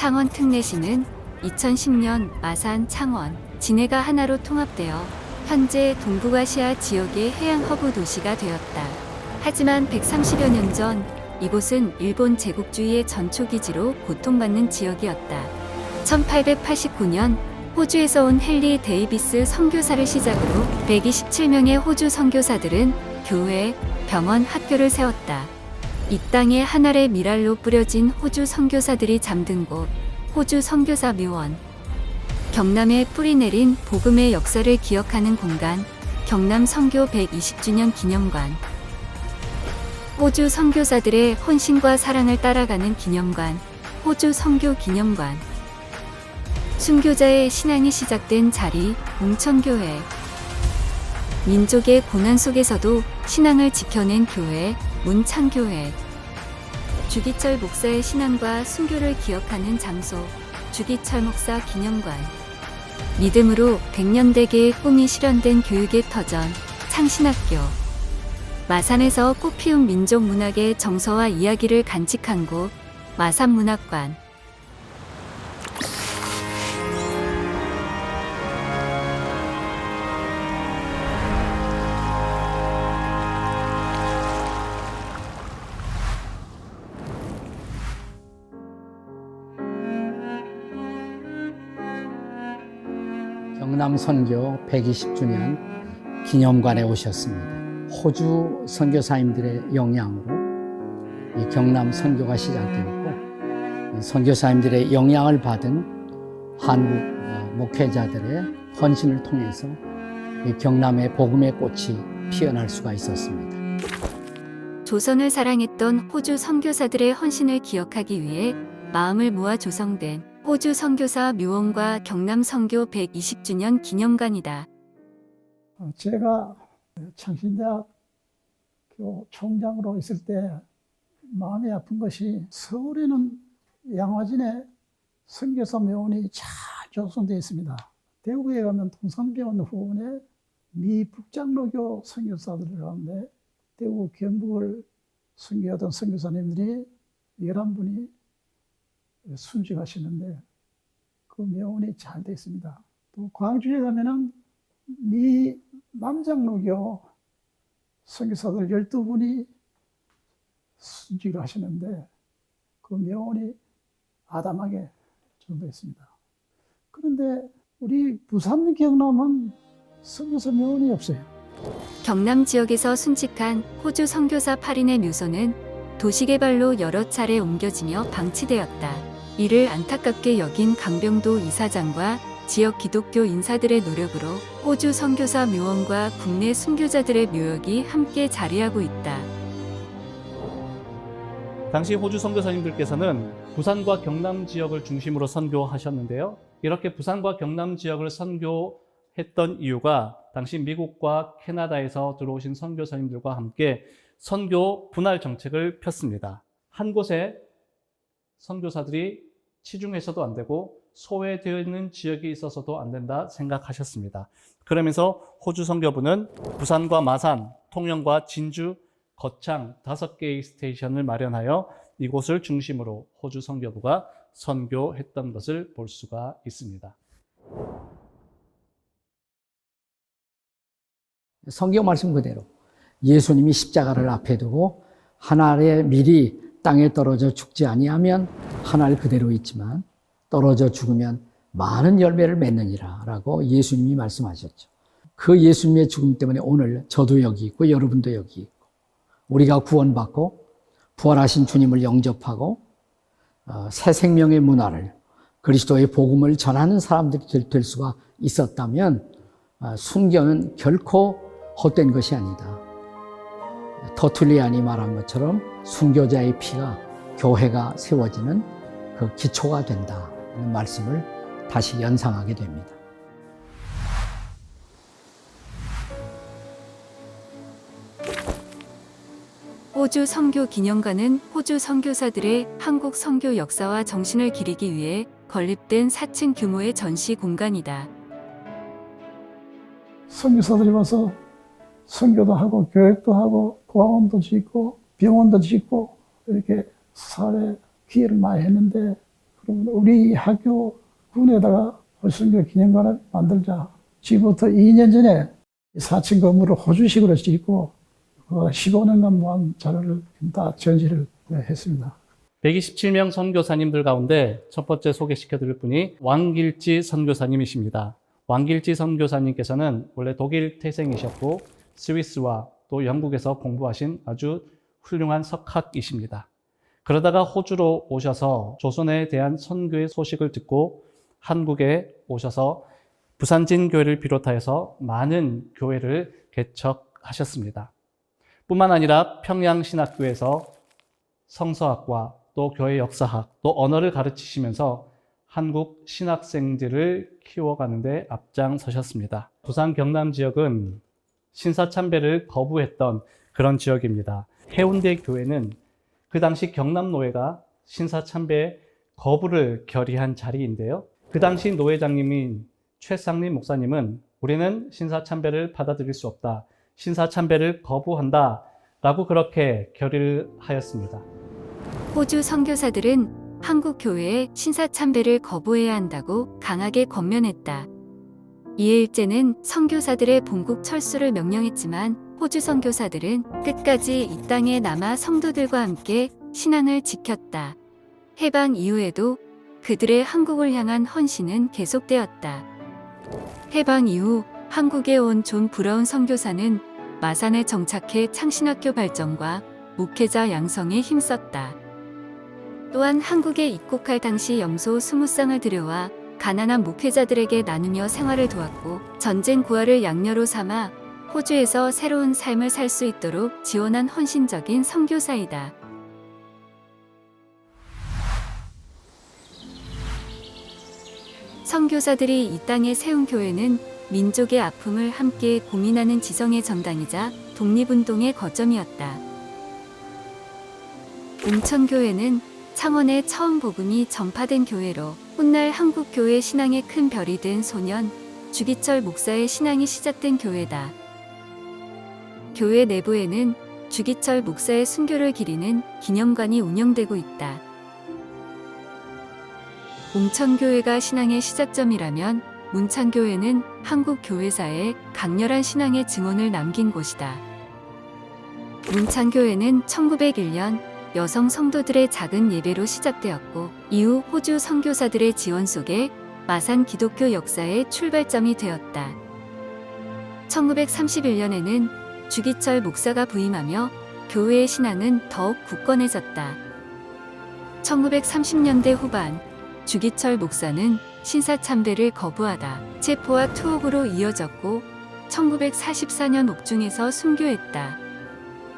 창원 특례시는 2010년 마산, 창원, 진해가 하나로 통합되어 현재 동북아시아 지역의 해양 허브 도시가 되었다. 하지만 130여 년 전 이곳은 일본 제국주의의 전초기지로 고통받는 지역이었다. 1889년 호주에서 온 헨리 데이비스 선교사를 시작으로 127명의 호주 선교사들은 교회, 병원, 학교를 세웠다. 이 땅에 하늘의 미랄로 뿌려진 호주 선교사들이 잠든 곳, 호주 선교사 묘원. 경남에 뿌리 내린 복음의 역사를 기억하는 공간, 경남 선교 120주년 기념관. 호주 선교사들의 헌신과 사랑을 따라가는 기념관, 호주 선교 기념관. 순교자의 신앙이 시작된 자리, 웅천교회. 민족의 고난 속에서도 신앙을 지켜낸 교회, 문창교회. 주기철 목사의 신앙과 순교를 기억하는 장소, 주기철 목사 기념관. 믿음으로 100년대계의 꿈이 실현된 교육의 터전, 창신학교. 마산에서 꽃피운 민족 문학의 정서와 이야기를 간직한 곳, 마산문학관. 경남 선교 120주년 기념관에 오셨습니다. 호주 선교사님들의 영향으로 이 경남 선교가 시작되었고, 이 선교사님들의 영향을 받은 한국 목회자들의 헌신을 통해서 이 경남의 복음의 꽃이 피어날 수가 있었습니다. 조선을 사랑했던 호주 선교사들의 헌신을 기억하기 위해 마음을 모아 조성된 호주 선교사 묘원과 경남 선교 120주년 기념관이다. 제가 창신대학교 총장으로 있을 때 마음이 아픈 것이, 서울에는 양화진에 선교사 묘원이 잘 조성되어 있습니다. 대구에 가면 동산병원 후원에 미 북장로교 선교사들 가운데 대구 경북을 선교하던 선교사님들이 11분이 순직하시는데 그 묘원이 잘 되어 있습니다. 또 광주에 가면은 미 남장로교 선교사들 12분이 순직을 하시는데 그 묘원이 아담하게 정되어 있습니다. 그런데 우리 부산 경남은 선교사 묘원이 없어요. 경남 지역에서 순직한 호주 선교사 8인의 묘소는 도시개발로 여러 차례 옮겨지며 방치되었다. 이를 안타깝게 여긴 강병도 이사장과 지역 기독교 인사들의 노력으로 호주 선교사 묘원과 국내 순교자들의 묘역이 함께 자리하고 있다. 당시 호주 선교사님들께서는 부산과 경남 지역을 중심으로 선교하셨는데요. 이렇게 부산과 경남 지역을 선교했던 이유가 당시 미국과 캐나다에서 들어오신 선교사님들과 함께 선교 분할 정책을 폈습니다. 한 곳에 선교사들이 치중해서도 안 되고 소외되어 있는 지역이 있어서도 안 된다 생각하셨습니다. 그러면서 호주 선교부는 부산과 마산, 통영과 진주, 거창 5개의 스테이션을 마련하여 이곳을 중심으로 호주 선교부가 선교했던 것을 볼 수가 있습니다. 성경 말씀 그대로 예수님이 십자가를 앞에 두고 한 알의 밀이 땅에 떨어져 죽지 아니하면 한 알 그대로 있지만 떨어져 죽으면 많은 열매를 맺느니라 라고 예수님이 말씀하셨죠. 그 예수님의 죽음 때문에 오늘 저도 여기 있고 여러분도 여기 있고, 우리가 구원받고 부활하신 주님을 영접하고 새 생명의 문화를, 그리스도의 복음을 전하는 사람들이 될 수가 있었다면 순교는 결코 헛된 것이 아니다. 터툴리안이 말한 것처럼 순교자의 피가 교회가 세워지는 그 기초가 된다는 말씀을 다시 연상하게 됩니다. 호주 선교 기념관은 호주 선교사들의 한국 선교 역사와 정신을 기리기 위해 건립된 4층 규모의 전시 공간이다. 선교사들이 와서 선교도 하고 교육도 하고 고아원도 짓고 병원도 짓고 이렇게 사회 기회를 많이 했는데, 그러면 우리 학교 군에다가 선교 기념관을 만들자. 지금부터 2년 전에 4층 건물을 호주식으로 짓고 15년간 모은 자료를 다 전시를 했습니다. 127명 선교사님들 가운데 첫 번째 소개시켜 드릴 분이 왕길지 선교사님이십니다. 왕길지 선교사님께서는 원래 독일 태생이셨고 스위스와 또 영국에서 공부하신 아주 훌륭한 석학이십니다. 그러다가 호주로 오셔서 조선에 대한 선교의 소식을 듣고 한국에 오셔서 부산진교회를 비롯하여서 많은 교회를 개척하셨습니다. 뿐만 아니라 평양신학교에서 성서학과 또 교회 역사학 또 언어를 가르치시면서 한국 신학생들을 키워가는 데 앞장서셨습니다. 부산 경남 지역은 신사참배를 거부했던 그런 지역입니다. 해운대 교회는 그 당시 경남노회가 신사참배 거부를 결의한 자리인데요. 그 당시 노회장님인 최상림 목사님은 우리는 신사참배를 받아들일 수 없다. 신사참배를 거부한다. 라고 그렇게 결의를 하였습니다. 호주 선교사들은 한국 교회에 신사참배를 거부해야 한다고 강하게 권면했다. 이에 일제는 선교사들의 본국 철수를 명령했지만 호주 선교사들은 끝까지 이 땅에 남아 성도들과 함께 신앙을 지켰다. 해방 이후에도 그들의 한국을 향한 헌신은 계속되었다. 해방 이후 한국에 온 존 브라운 선교사는 마산에 정착해 창신학교 발전과 목회자 양성에 힘썼다. 또한 한국에 입국할 당시 염소 20쌍을 들여와 가난한 목회자들에게 나누며 생활을 도왔고 전쟁 고아를 양녀로 삼아 호주에서 새로운 삶을 살 수 있도록 지원한 헌신적인 선교사이다. 선교사들이 이 땅에 세운 교회는 민족의 아픔을 함께 고민하는 지성의 전당이자 독립운동의 거점이었다. 웅천교회는 창원에 처음 복음이 전파된 교회로 훗날 한국교회 신앙에 큰 별이 된 소년 주기철 목사의 신앙이 시작된 교회다. 교회 내부에는 주기철 목사의 순교를 기리는 기념관이 운영되고 있다. 웅천교회가 신앙의 시작점이라면 문창교회는 한국 교회사에 강렬한 신앙의 증언을 남긴 곳이다. 문창교회는 1901년 여성 성도들의 작은 예배로 시작되었고 이후 호주 선교사들의 지원 속에 마산 기독교 역사의 출발점이 되었다. 1931년에는 주기철 목사가 부임하며 교회의 신앙은 더욱 굳건해졌다. 1930년대 후반 주기철 목사는 신사참배를 거부하다 체포와 투옥으로 이어졌고 1944년 옥중에서 순교했다.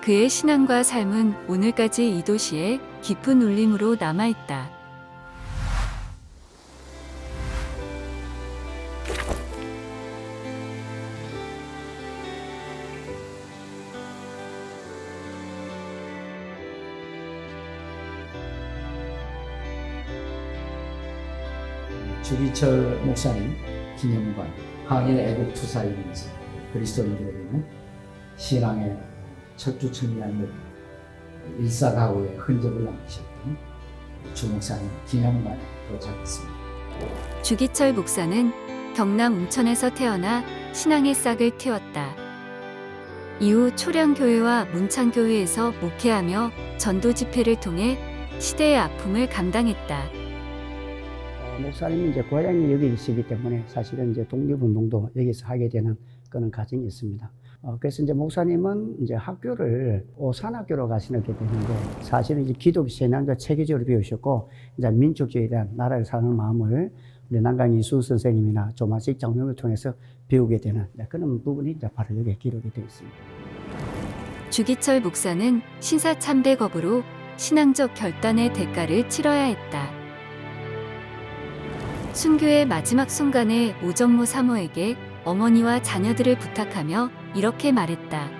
그의 신앙과 삶은 오늘까지 이 도시에 깊은 울림으로 남아있다. 주기철 목사님 기념관 항일 애국 투사이면서 그리스도인들에게는 신앙의 철두철미한 일사각오의 흔적을 남기셨던 주 목사님 기념관에 도착했습니다. 주기철 목사는 경남 웅천에서 태어나 신앙의 싹을 틔웠다. 이후 초량교회와 문창교회에서 목회하며 전도 집회를 통해 시대의 아픔을 감당했다. 목사님이 이제 고향이 여기시기 때문에 사실은 이제 독립운동도 여기서 하게 되는 그런 과정이 있습니다. 그래서 이제 목사님은 이제 학교를 오산학교로 가시게 되는데 사실은 이제 기독교 신앙도 체계적으로 배우셨고 이제 민족주의에 대한 나라를 사는 마음을 우리 난강 이수 선생님이나 조마식 장로를 통해서 배우게 되는 그런 부분이 이제 바로 여기에 기록이 되어 있습니다. 주기철 목사는 신사참배 거부로 신앙적 결단의 대가를 치러야 했다. 순교의 마지막 순간에 오정모 사모에게 어머니와 자녀들을 부탁하며 이렇게 말했다.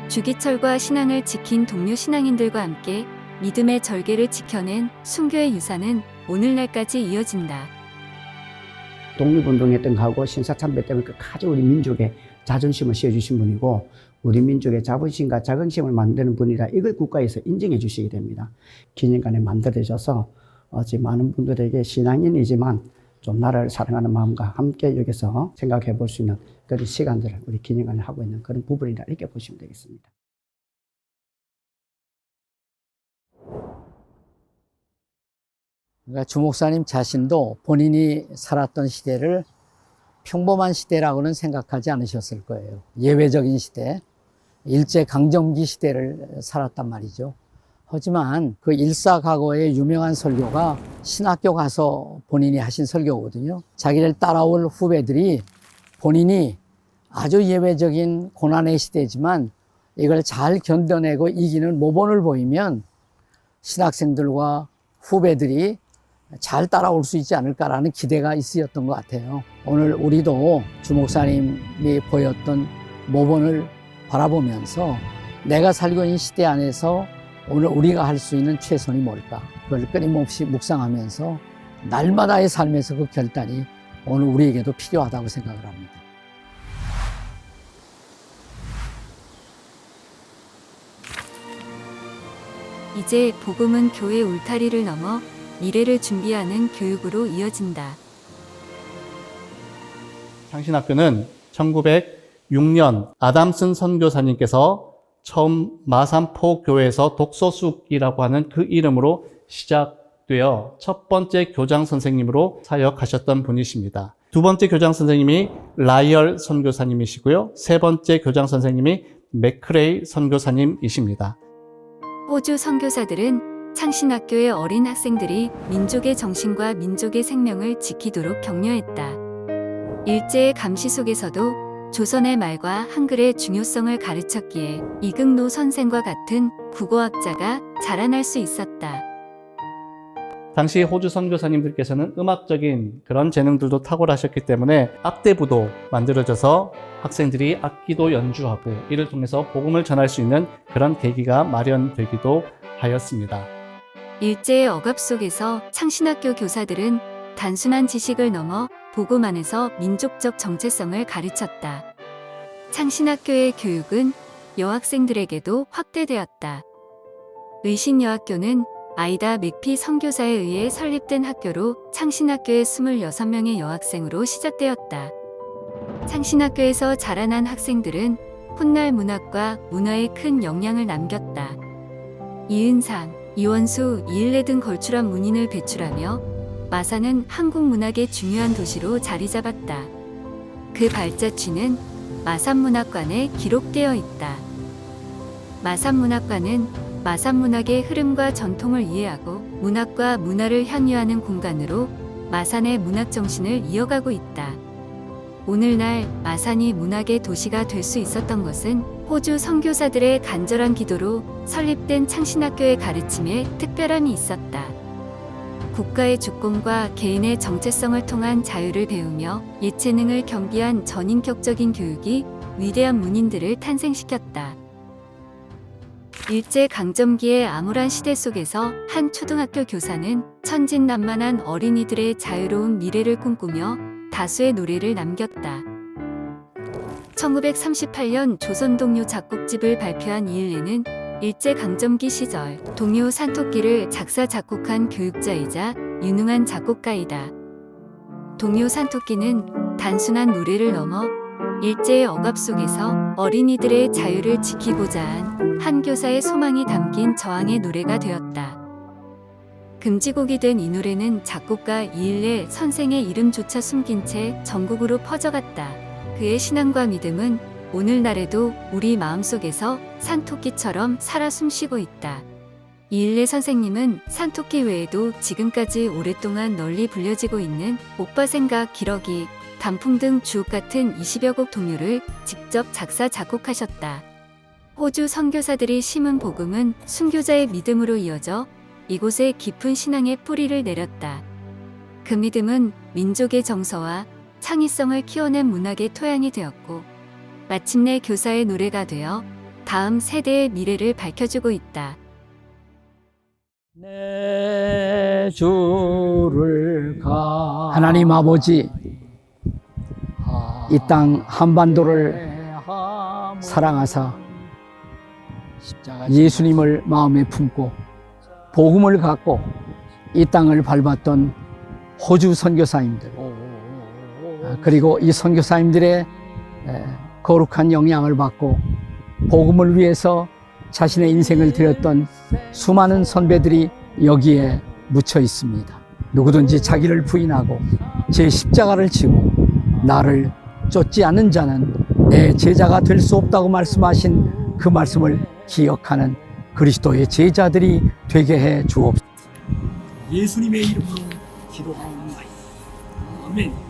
주기철과 신앙을 지킨 동료 신앙인들과 함께 믿음의 절개를 지켜낸 순교의 유산은 오늘날까지 이어진다. 독립운동했던 거하고 신사참배 때문에 끝까지 우리 민족의 자존심을 씌워주신 분이고 우리 민족의 자부심과 자긍심을 만드는 분이라 이걸 국가에서 인정해 주시게 됩니다. 기념관에 만들어져서 지금 많은 분들에게 신앙인이지만 좀 나라를 사랑하는 마음과 함께 여기서 생각해 볼 수 있는 그런 시간들을 우리 기념을 하고 있는 그런 부분이라 이렇게 보시면 되겠습니다. 그러니까 주 목사님 자신도 본인이 살았던 시대를 평범한 시대라고는 생각하지 않으셨을 거예요. 예외적인 시대, 일제강점기 시대를 살았단 말이죠. 하지만 그 일사각오의 유명한 설교가 신학교 가서 본인이 하신 설교거든요. 자기를 따라올 후배들이 본인이 아주 예외적인 고난의 시대지만 이걸 잘 견뎌내고 이기는 모범을 보이면 신학생들과 후배들이 잘 따라올 수 있지 않을까라는 기대가 있었던 것 같아요. 오늘 우리도 주 목사님이 보였던 모범을 바라보면서 내가 살고 있는 시대 안에서 오늘 우리가 할 수 있는 최선이 뭘까? 그걸 끊임없이 묵상하면서 날마다의 삶에서 그 결단이 오늘 우리에게도 필요하다고 생각을 합니다. 이제 복음은 교회 울타리를 넘어 미래를 준비하는 교육으로 이어진다. 창신학교는 1906년 아담슨 선교사님께서 처음 마산포 교회에서 독서숙이라고 하는 그 이름으로 시작되어 첫 번째 교장 선생님으로 사역하셨던 분이십니다. 두 번째 교장 선생님이 라이얼 선교사님이시고요. 세 번째 교장 선생님이 맥크레이 선교사님이십니다. 호주 선교사들은 창신학교의 어린 학생들이 민족의 정신과 민족의 생명을 지키도록 격려했다. 일제의 감시 속에서도 조선의 말과 한글의 중요성을 가르쳤기에 이극노 선생과 같은 국어학자가 자라날 수 있었다. 당시 호주 선교사님들께서는 음악적인 그런 재능들도 탁월하셨기 때문에 악대부도 만들어져서 학생들이 악기도 연주하고 이를 통해서 복음을 전할 수 있는 그런 계기가 마련되기도 하였습니다. 일제의 억압 속에서 창신학교 교사들은 단순한 지식을 넘어 복음 안에서 민족적 정체성을 가르쳤다. 창신학교의 교육은 여학생들에게도 확대되었다. 의신여학교는 아이다 맥피 선교사에 의해 설립된 학교로 창신학교의 26명의 여학생으로 시작되었다. 창신학교에서 자라난 학생들은 훗날 문학과 문화에 큰 영향을 남겼다. 이은상, 이원수, 이을레 등 걸출한 문인을 배출하며 마산은 한국 문학의 중요한 도시로 자리 잡았다. 그 발자취는 마산문학관에 기록되어 있다. 마산문학관은 마산문학의 흐름과 전통을 이해하고 문학과 문화를 향유하는 공간으로 마산의 문학 정신을 이어가고 있다. 오늘날 마산이 문학의 도시가 될 수 있었던 것은 호주 선교사들의 간절한 기도로 설립된 창신학교의 가르침에 특별함이 있었다. 국가의 주권과 개인의 정체성을 통한 자유를 배우며 예체능을 겸비한 전인격적인 교육이 위대한 문인들을 탄생시켰다. 일제강점기의 암울한 시대 속에서 한 초등학교 교사는 천진난만한 어린이들의 자유로운 미래를 꿈꾸며 다수의 노래를 남겼다. 1938년 조선 동요 작곡집을 발표한 이을레는 일제강점기 시절 동요 산토끼를 작사 작곡한 교육자이자 유능한 작곡가이다. 동요 산토끼는 단순한 노래를 넘어 일제의 억압 속에서 어린이들의 자유를 지키고자 한 교사의 소망이 담긴 저항의 노래가 되었다. 금지곡이 된 이 노래는 작곡가 이을레 선생의 이름조차 숨긴 채 전국으로 퍼져갔다. 그의 신앙과 믿음은 오늘날에도 우리 마음속에서 산토끼처럼 살아 숨쉬고 있다. 이을레 선생님은 산토끼 외에도 지금까지 오랫동안 널리 불려지고 있는 오빠 생각, 기러기, 단풍 등 주옥 같은 20여 곡 동요를 직접 작사 작곡하셨다. 호주 선교사들이 심은 복음은 순교자의 믿음으로 이어져 이곳에 깊은 신앙의 뿌리를 내렸다. 그 믿음은 민족의 정서와 창의성을 키워낸 문학의 토양이 되었고 마침내 교사의 노래가 되어 다음 세대의 미래를 밝혀주고 있다. 내 주를 가 하나님 아버지 이 땅 한반도를 사랑하사 예수님을 마음에 품고 복음을 갖고 이 땅을 밟았던 호주 선교사님들, 그리고 이 선교사님들의 거룩한 영향을 받고 복음을 위해서 자신의 인생을 드렸던 수많은 선배들이 여기에 묻혀 있습니다. 누구든지 자기를 부인하고 제 십자가를 지고 나를 쫓지 않는 자는 내 제자가 될 수 없다고 말씀하신 그 말씀을 기억하는 그리스도의 제자들이 되게 해 주옵소서. 예수님의 이름으로 기도하옵나이다. 아멘.